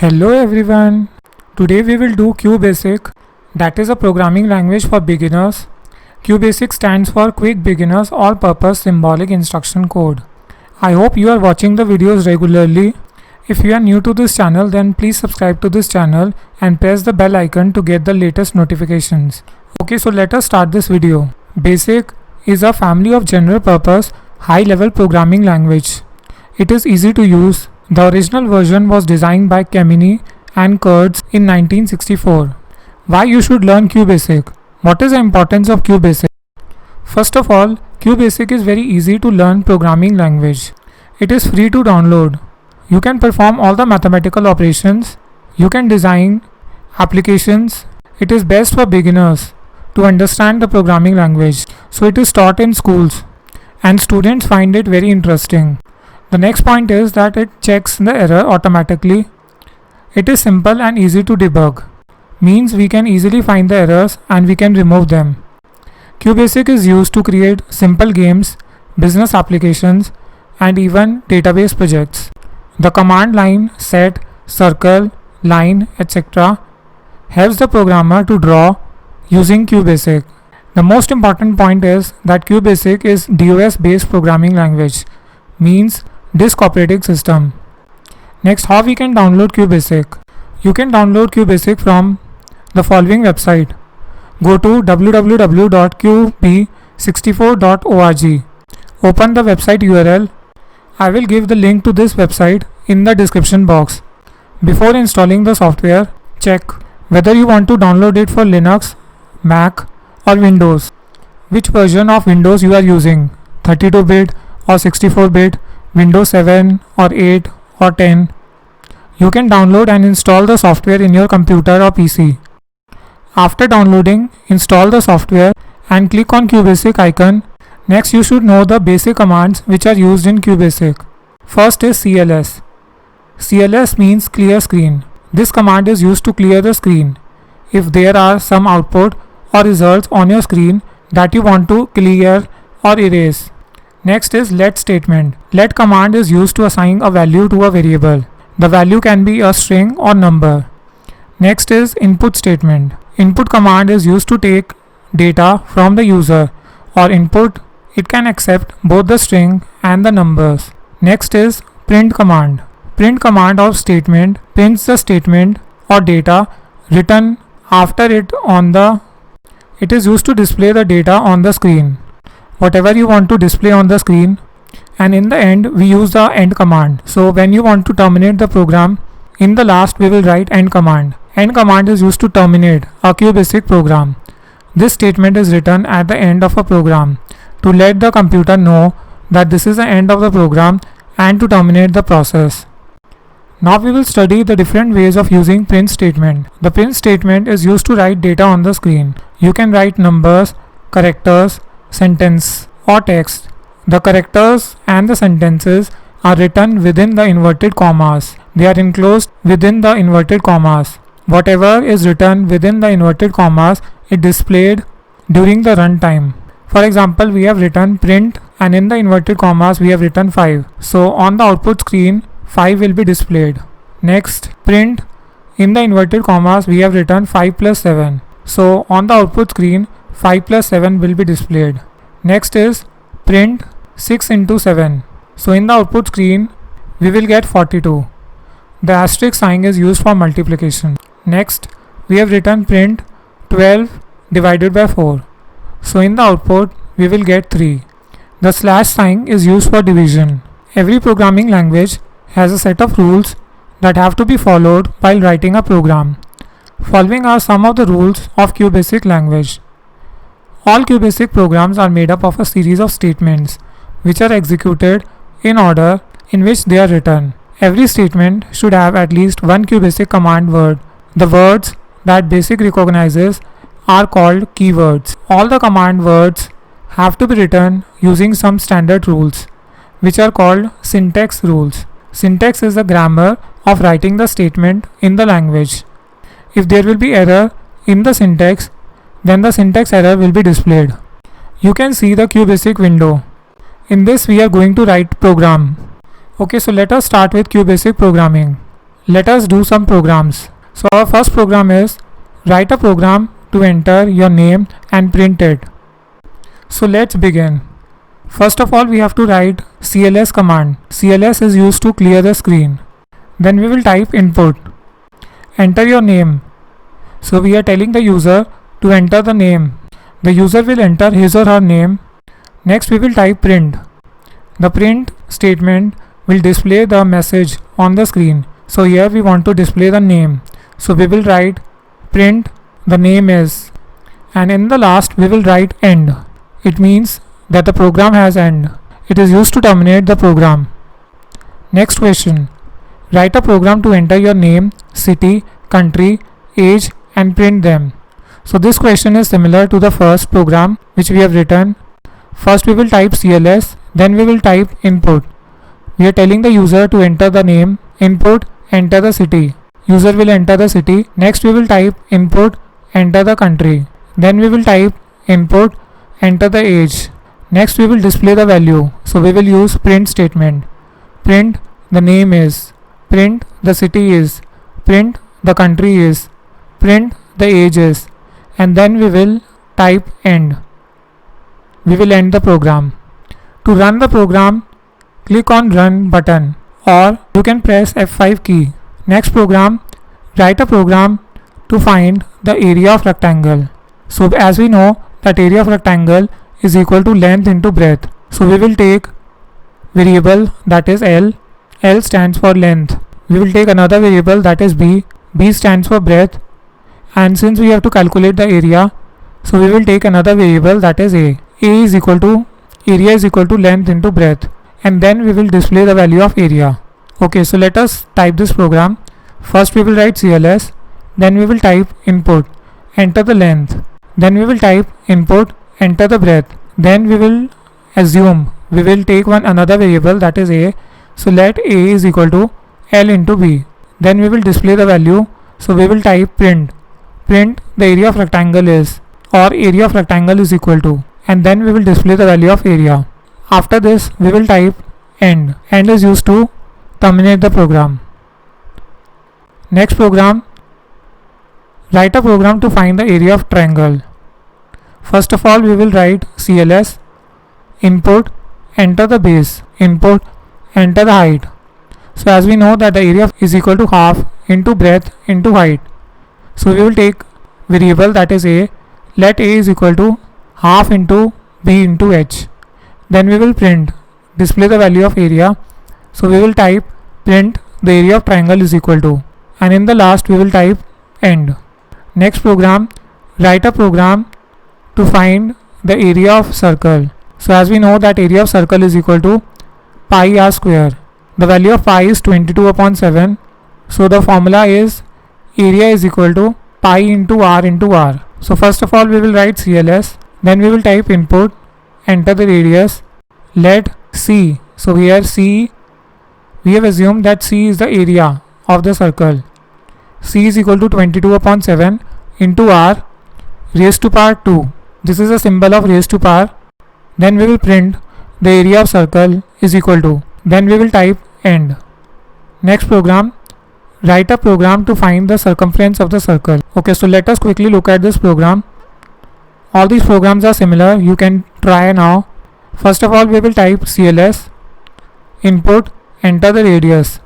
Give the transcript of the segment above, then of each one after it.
Hello everyone. Today we will do QBasic, that is a programming language for beginners. QBasic stands for Quick Beginners All-Purpose Symbolic Instruction Code. I hope you are watching the videos regularly. If you are new to this channel, then please subscribe to this channel and press the bell icon to get the latest notifications. Okay, so let us start this video. BASIC is a family of general purpose high-level programming language. It is easy to use. The original version was designed by Kamini and Kurtz in 1964. Why you should learn QBasic? What is the importance of QBasic? First of all, QBasic is very easy to learn programming language. It is free to download. You can perform all the mathematical operations. You can design applications. It is best for beginners to understand the programming language. So it is taught in schools and students find it very interesting. The next point is that it checks the error automatically. It is simple and easy to debug. Means we can easily find the errors and we can remove them. QBasic is used to create simple games, business applications, and even database projects. The command line, set, circle, line, etc. helps the programmer to draw using QBasic. The most important point is that QBasic is DOS based programming language, means disk operating system. Next, how we can download QBasic? You can download QBasic from the following website. Go to www.qb64.org. Open the website URL. I will give the link to this website in the description box. Before installing the software, check whether you want to download it for Linux, Mac or Windows. Which version of Windows you are using, 32-bit or 64-bit, Windows 7 or 8 or 10. You can download and install the software in your computer or PC. After downloading, install the software and click on QBasic icon. Next, you should know the basic commands which are used in QBasic. First is CLS. CLS means clear screen. This command is used to clear the screen. If there are some output or results on your screen that you want to clear or erase. Next is let statement. Let command is used to assign a value to a variable. The value can be a string or number. Next is input statement. Input command is used to take data from the user or input. It can accept both the string and the numbers. Next is print command. Print command or statement prints the statement or data written after it on the. It is used to display the data on the screen. Whatever you want to display on the screen, and in the end we use the end command. So when you want to terminate the program, in the last we will write end command. End command is used to terminate a QBasic program. This statement is written at the end of a program to let the computer know that this is the end of the program and to terminate the process. Now we will study the different ways of using print statement. The print statement is used to write data on the screen. You can write numbers, characters, sentence or text. The characters and the sentences are written within the inverted commas. They are enclosed within the inverted commas. Whatever is written within the inverted commas is displayed during the runtime. For example, we have written print and in the inverted commas we have written 5. So on the output screen 5 will be displayed. Next, print in the inverted commas we have written 5 plus 7. So on the output screen 5 plus 7 will be displayed. Next is print 6 into 7. So in the output screen we will get 42. The asterisk sign is used for multiplication. Next, we have written print 12 divided by 4. So in the output we will get 3. The slash sign is used for division. Every programming language has a set of rules that have to be followed while writing a program. Following are some of the rules of QBasic language. All QBasic programs are made up of a series of statements which are executed in order in which they are written. Every statement should have at least one QBasic command word. The words that BASIC recognizes are called keywords. All the command words have to be written using some standard rules which are called syntax rules. Syntax is the grammar of writing the statement in the language. If there will be error in the syntax, then the syntax error will be displayed. You can see the QBasic window. In this we are going to write program. Okay, so let us start with QBasic programming. Let us do some programs. So our first program is write a program to enter your name and print it. So let's begin. First of all, we have to write CLS command. CLS is used to clear the screen. Then we will type input. Enter your name. So we are telling the user to enter the name. The user will enter his or her name. Next we will type print. The print statement will display the message on the screen. So here we want to display the name. So we will write print the name is, and in the last we will write end. It means that the program has end. It is used to terminate the program. Next question. Write a program to enter your name, city, country, age and print them. So this question is similar to the first program which we have written. First we will type CLS, then we will type input. We are telling the user to enter the name, input, enter the city. User will enter the city. Next we will type input, enter the country. Then we will type input, enter the age. Next we will display the value. So we will use print statement. Print the name is, print the city is, print the country is, print the age is, and then we will type end. We will end the program. To run the program, click on run button or you can press F5 key. Next program, write a program to find the area of rectangle. So as we know that area of rectangle is equal to length into breadth. So we will take variable that is L. L stands for length. We will take another variable that is B. B stands for breadth. And since we have to calculate the area, so we will take another variable that is A. A is equal to, area is equal to length into breadth. And then we will display the value of area. Okay, so let us type this program. First we will write CLS. Then we will type input, enter the length. Then we will type input, enter the breadth. Then we will assume we will take another variable that is A. So let A is equal to L into B. Then we will display the value. So we will type print. Print the area of rectangle is, or area of rectangle is equal to, and then we will display the value of area. After this we will type end. End is used to terminate the program. Next program, write a program to find the area of triangle. First of all we will write CLS, input, enter the base, input, enter the height. So as we know that the area is equal to half into breadth into height. So we will take variable that is A. Let A is equal to half into B into H. Then we will print, display the value of area. So we will type print the area of triangle is equal to, and in the last we will type end. Next program, write a program to find the area of circle. So as we know that area of circle is equal to pi r square. The value of pi is 22 upon 7. So the formula is area is equal to pi into r into r. So first of all we will write CLS. Then we will type input, enter the radius, let C. So here C, we have assumed that C is the area of the circle. C is equal to 22 upon 7 into r raised to power 2. This is a symbol of raised to power. Then we will print the area of circle is equal to. Then we will type end. Next program, write a program to find the circumference of the circle. Okay, so let us quickly look at this program. All these programs are similar. You can try now. First of all we will type CLS, input, enter the radius.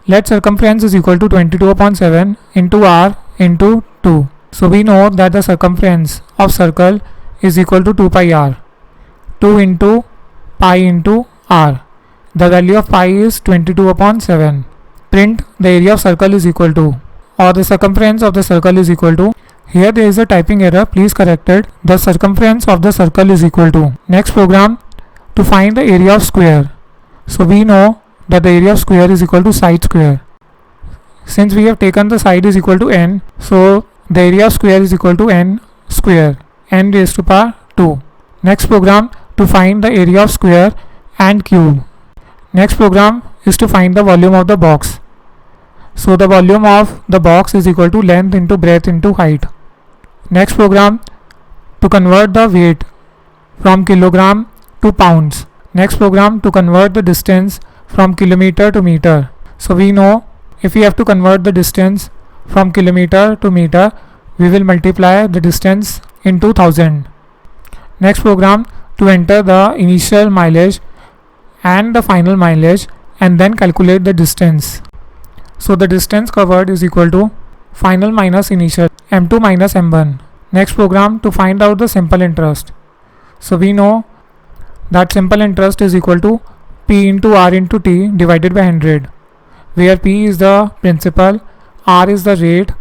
Let circumference is equal to 22 upon 7 into r into 2. So we know that the circumference of circle is equal to 2 pi r. 2 into pi into r. The value of pi is 22 upon 7. Print the area of circle is equal to, or the circumference of the circle is equal to. Here there is a typing error, please correct it. The circumference of the circle is equal to. Next program, to find the area of square. So we know that the area of square is equal to side square. Since we have taken the side is equal to n, so the area of square is equal to n square, n raised to power 2. Next program, to find the area of square and cube. Next program is to find the volume of the box. So the volume of the box is equal to length into breadth into height. Next program, to convert the weight from kilogram to pounds. Next program, to convert the distance from kilometer to meter. So we know If we have to convert the distance from kilometer to meter, we will multiply the distance into 1000. Next program, to enter the initial mileage and the final mileage and then calculate the distance. So the distance covered is equal to final minus initial, m2 minus m1. Next program, to find out the simple interest. So we know that simple interest is equal to P into R into T divided by 100, where P is the principal, R is the rate,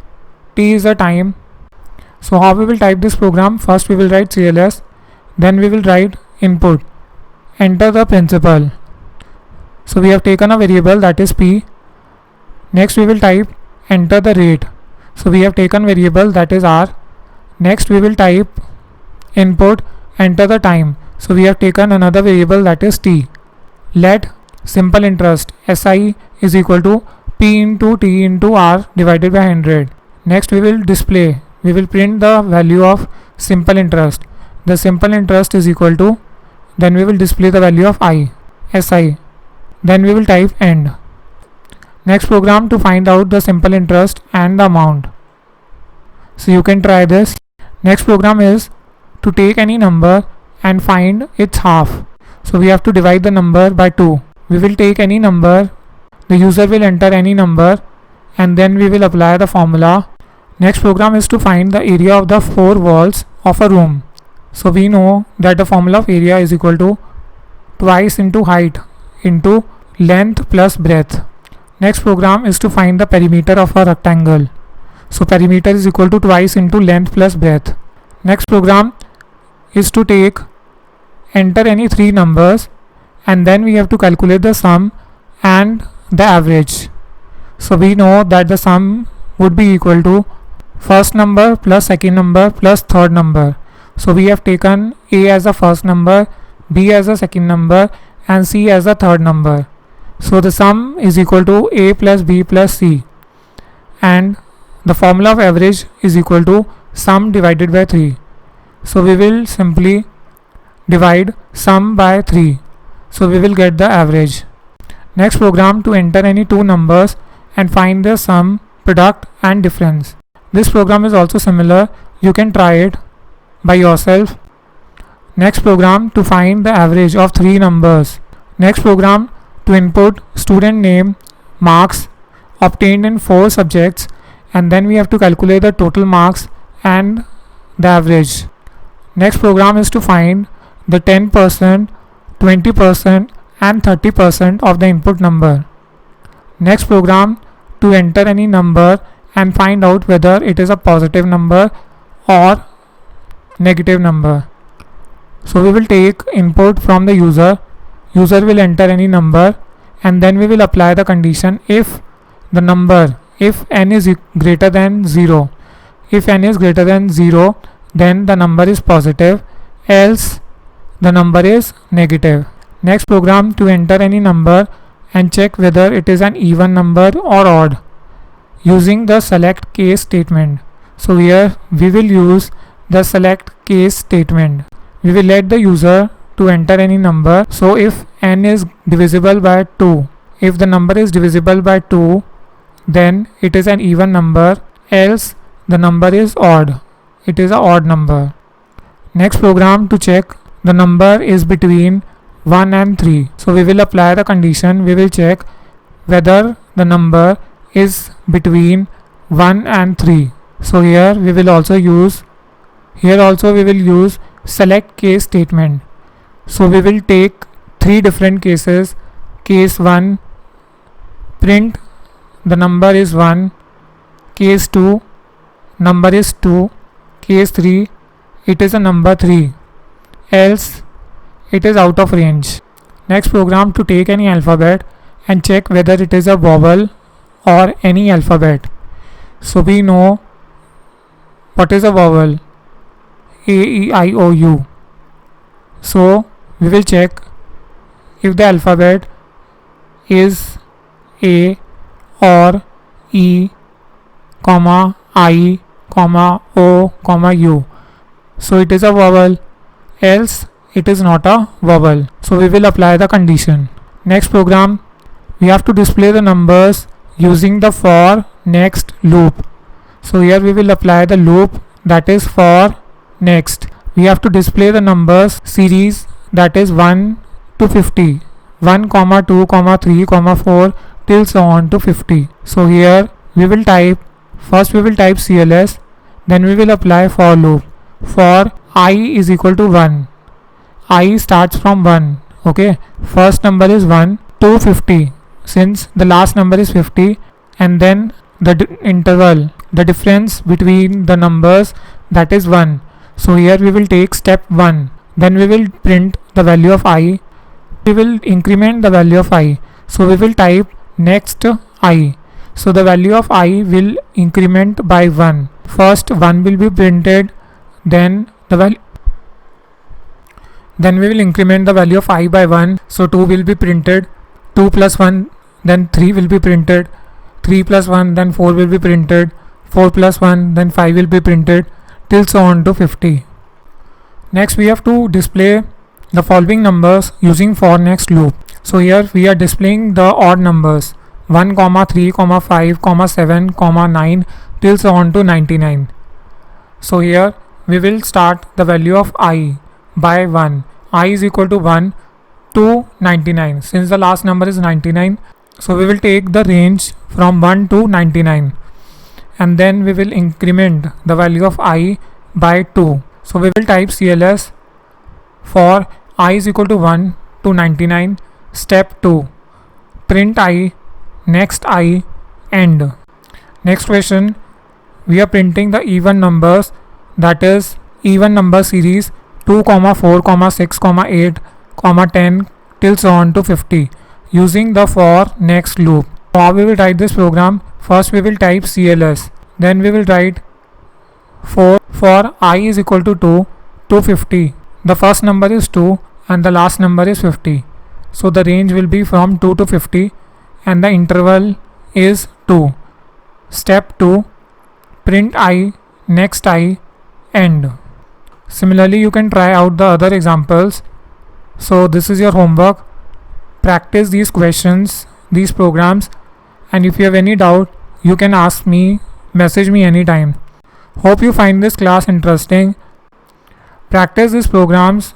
T is the time. So how we will type this program? First we will write CLS, then we will write input, enter the principal. So we have taken a variable that is P. Next we will type enter the rate. So we have taken variable that is R. Next we will type input, enter the time. So we have taken another variable that is T. Let simple interest SI is equal to P into T into R divided by 100. Next we will display, we will print the value of simple interest. The simple interest is equal to, then we will display the value of I, SI. Then we will type end. Next program, to find out the simple interest and the amount. So you can try this. Next program is to take any number and find its half. So we have to divide the number by 2. We will take any number, the user will enter any number, and then we will apply the formula. Next program is to find the area of the 4 walls of a room. So we know that the formula of area is equal to twice into height into length plus breadth. Next program is to find the perimeter of a rectangle. So perimeter is equal to twice into length plus breadth. Next program is to enter any 3 numbers, and then we have to calculate the sum and the average. So we know that the sum would be equal to first number plus second number plus third number. So we have taken A as the first number, B as the second number, and C as the third number. So the sum is equal to A plus B plus C, and the formula of average is equal to sum divided by 3. So we will simply divide sum by 3. So we will get the average. Next program, to enter any 2 numbers and find their sum, product and difference. This program is also similar. You can try it by yourself. Next program, to find the average of 3 numbers. Next program, to input student name, marks obtained in 4 subjects, and then we have to calculate the total marks and the average. Next program is to find the 10%, 20% and 30% of the input number. Next program, to enter any number and find out whether it is a positive number or negative number. So we will take input from the user. User will enter any number, and then we will apply the condition if the number, if n is greater than 0. If n is greater than 0, then the number is positive, else the number is negative. Next program, to enter any number and check whether it is an even number or odd using the select case statement. So here we will use the select case statement. We will let the user to enter any number. So if n is divisible by 2, if the number is divisible by 2, then it is an even number, else the number is odd, it is an odd number. Next program, to check the number is between 1 and 3. So we will apply the condition. We will check whether the number is between 1 and 3. So here we will also use select case statement. So we will take 3 different cases. Case 1, print the number is 1. Case 2, number is 2. Case 3, it is a number 3, else it is out of range. Next program, to take any alphabet and check whether it is a vowel or any alphabet. So we know what is a vowel, A, E, I, O, U. So we will check if the alphabet is A or E, comma, I, comma, O, comma, U. So it is a vowel, else it is not a vowel. So we will apply the condition. Next program, we have to display the numbers using the for next loop. So here we will apply the loop, that is for next. We have to display the numbers series, that is 1 to 50, 1 comma 2 comma 3 comma 4 till so on to 50. So here we will type, first we will type CLS, then we will apply for loop. For I is equal to 1, I starts from 1. Okay, first number is 1 to 50, since the last number is 50, and then the interval, the difference between the numbers, that is 1. So here we will take step 1, then we will print the value of I, we will increment the value of I. So we will type next I. So the value of I will increment by 1. First 1 will be printed, then the value, then we will increment the value of I by 1. So 2 will be printed, 2 plus 1, then 3 will be printed, 3 plus 1, then 4 will be printed, 4 plus 1, then 5 will be printed, till so on to 50. Next we have to display the following numbers using for next loop. So here we are displaying the odd numbers 1 comma 3 comma 5 comma 7 comma 9 till so on to 99. So here we will start the value of I by 1. I is equal to 1 to 99, since the last number is 99. So we will take the range from 1 to 99, and then we will increment the value of I by 2. So we will type CLS for I is equal to 1 to 99, step 2, print I, next I, end. Next question, we are printing the even numbers, that is even number series 2 comma 4 comma 6 comma 8 comma 10 till so on to 50 using the for next loop. So how we will write this program? First we will type CLS, then we will write for I is equal to 2 to 50. The first number is 2 and the last number is 50. So the range will be from 2 to 50 and the interval is 2. Step 2, print I, next I, end. Similarly you can try out the other examples. So this is your homework. Practice these questions, these programs, and if you have any doubt you can ask me, message me anytime. Hope you find this class interesting. Practice these programs.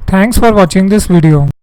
Thanks for watching this video.